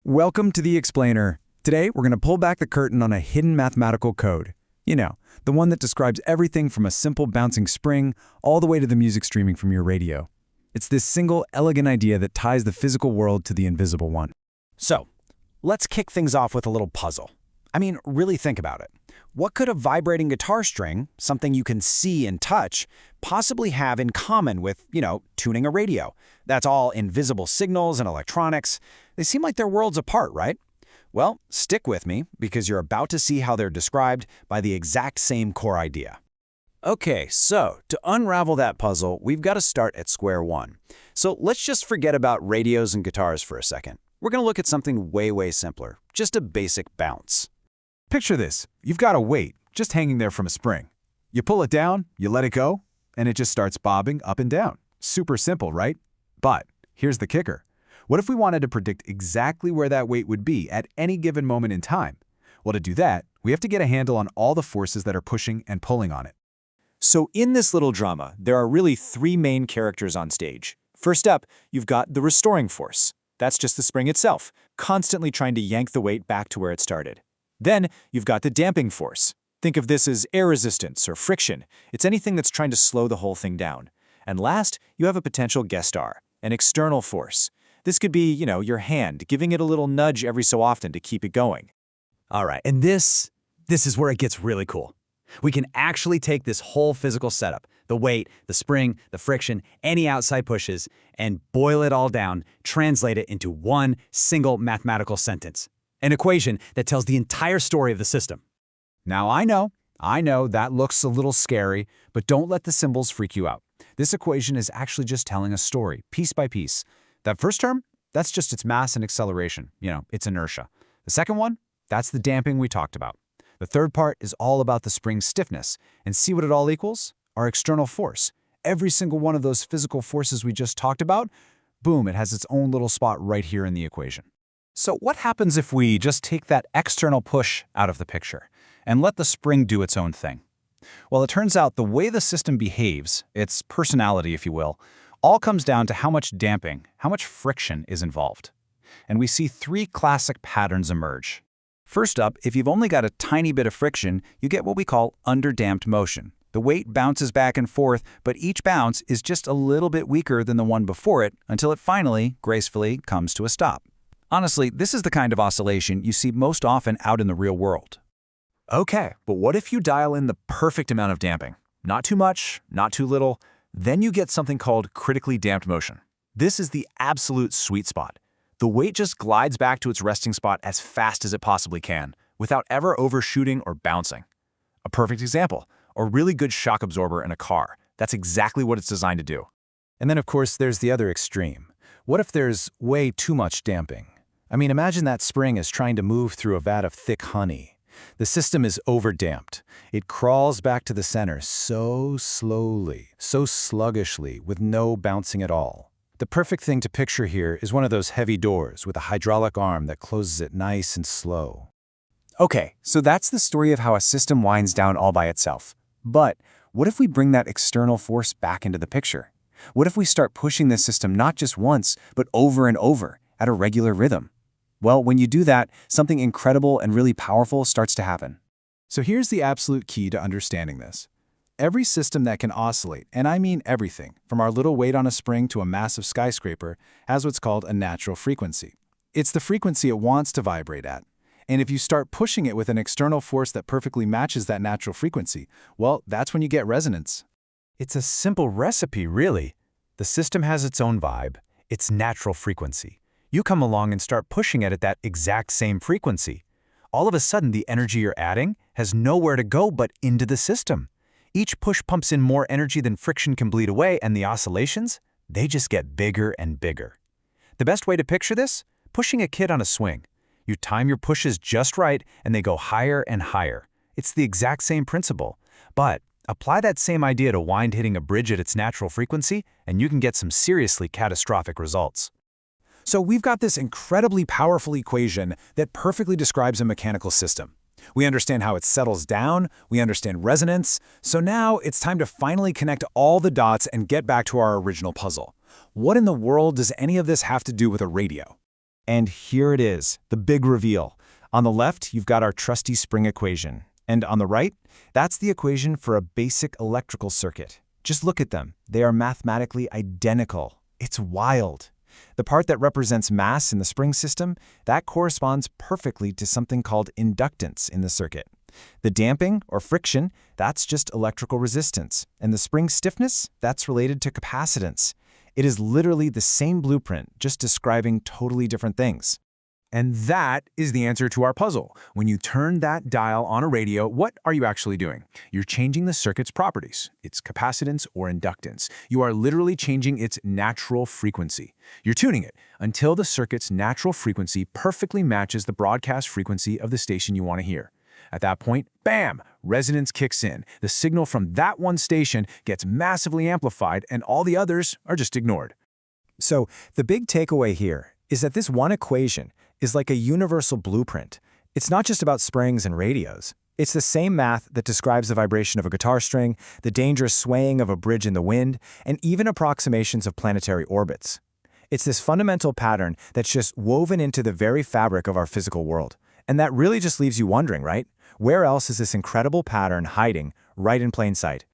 Welcome to the Explainer. Today, we're going to pull back the curtain on a hidden mathematical code. You know, the one that describes everything from a simple bouncing spring all the way to the music streaming from your radio. It's this single, elegant idea that ties the physical world to the invisible one. So, let's kick things off with a little puzzle. I mean, really think about it. What could a vibrating guitar string, something you can see and touch, possibly have in common with, tuning a radio? That's all invisible signals and electronics. They seem like they're worlds apart, right? Well, stick with me, because you're about to see how they're described by the exact same core idea. Okay, so to unravel that puzzle, we've got to start at square one. So let's just forget about radios and guitars for a second. We're going to look at something way simpler, just a basic bounce. Picture this. You've got a weight just hanging there from a spring. You pull it down, you let it go, and it just starts bobbing up and down. Super simple, right? But here's the kicker. What if we wanted to predict exactly where that weight would be at any given moment in time? Well, to do that, we have to get a handle on all the forces that are pushing and pulling on it. So in this little drama, there are really three main characters on stage. First up, you've got the restoring force. That's just the spring itself, constantly trying to yank the weight back to where it started. Then you've got the damping force. Think of this as air resistance or friction. It's anything that's trying to slow the whole thing down. And last, you have a potential guest star, an external force. This could be, your hand, giving it a little nudge every so often to keep it going. All right, and this is where it gets really cool. We can actually take this whole physical setup, the weight, the spring, the friction, any outside pushes, and boil it all down, translate it into one single mathematical sentence. An equation that tells the entire story of the system. Now, I know that looks a little scary, but don't let the symbols freak you out. This equation is actually just telling a story, piece by piece. That first term, that's just its mass and acceleration, its inertia. The second one, that's the damping we talked about. The third part is all about the spring's stiffness. And see what it all equals? Our external force. Every single one of those physical forces we just talked about, boom, it has its own little spot right here in the equation. So what happens if we just take that external push out of the picture and let the spring do its own thing? Well, it turns out the way the system behaves, its personality, if you will, all comes down to how much damping, how much friction is involved. And we see three classic patterns emerge. First up, if you've only got a tiny bit of friction, you get what we call underdamped motion. The weight bounces back and forth, but each bounce is just a little bit weaker than the one before it until it finally, gracefully, comes to a stop. Honestly, this is the kind of oscillation you see most often out in the real world. Okay, but what if you dial in the perfect amount of damping? Not too much, not too little. Then you get something called critically damped motion. This is the absolute sweet spot. The weight just glides back to its resting spot as fast as it possibly can, without ever overshooting or bouncing. A perfect example, a really good shock absorber in a car. That's exactly what it's designed to do. And then, of course, there's the other extreme. What if there's way too much damping? I mean, imagine that spring is trying to move through a vat of thick honey. The system is overdamped. It crawls back to the center so slowly, so sluggishly, with no bouncing at all. The perfect thing to picture here is one of those heavy doors with a hydraulic arm that closes it nice and slow. Okay, so that's the story of how a system winds down all by itself. But what if we bring that external force back into the picture? What if we start pushing this system not just once, but over and over at a regular rhythm? Well, when you do that, something incredible and really powerful starts to happen. So here's the absolute key to understanding this. Every system that can oscillate, and I mean everything, from our little weight on a spring to a massive skyscraper, has what's called a natural frequency. It's the frequency it wants to vibrate at. And if you start pushing it with an external force that perfectly matches that natural frequency, well, that's when you get resonance. It's a simple recipe, really. The system has its own vibe, its natural frequency. You come along and start pushing it at that exact same frequency. All of a sudden, the energy you're adding has nowhere to go but into the system. Each push pumps in more energy than friction can bleed away, and the oscillations, they just get bigger and bigger. The best way to picture this? Pushing a kid on a swing. You time your pushes just right, and they go higher and higher. It's the exact same principle. But apply that same idea to wind hitting a bridge at its natural frequency, and you can get some seriously catastrophic results. So we've got this incredibly powerful equation that perfectly describes a mechanical system. We understand how it settles down, we understand resonance, so now it's time to finally connect all the dots and get back to our original puzzle. What in the world does any of this have to do with a radio? And here it is, the big reveal. On the left, you've got our trusty spring equation. And on the right, that's the equation for a basic electrical circuit. Just look at them. They are mathematically identical. It's wild. The part that represents mass in the spring system, that corresponds perfectly to something called inductance in the circuit. The damping, or friction, that's just electrical resistance. And the spring stiffness, that's related to capacitance. It is literally the same blueprint, just describing totally different things. And that is the answer to our puzzle. When you turn that dial on a radio, what are you actually doing? You're changing the circuit's properties, its capacitance or inductance. You are literally changing its natural frequency. You're tuning it until the circuit's natural frequency perfectly matches the broadcast frequency of the station you want to hear. At that point, bam, resonance kicks in. The signal from that one station gets massively amplified and all the others are just ignored. So the big takeaway here is that this one equation is like a universal blueprint. It's not just about springs and radios. It's the same math that describes the vibration of a guitar string, the dangerous swaying of a bridge in the wind, and even approximations of planetary orbits. It's this fundamental pattern that's just woven into the very fabric of our physical world. And that really just leaves you wondering, right? Where else is this incredible pattern hiding right in plain sight?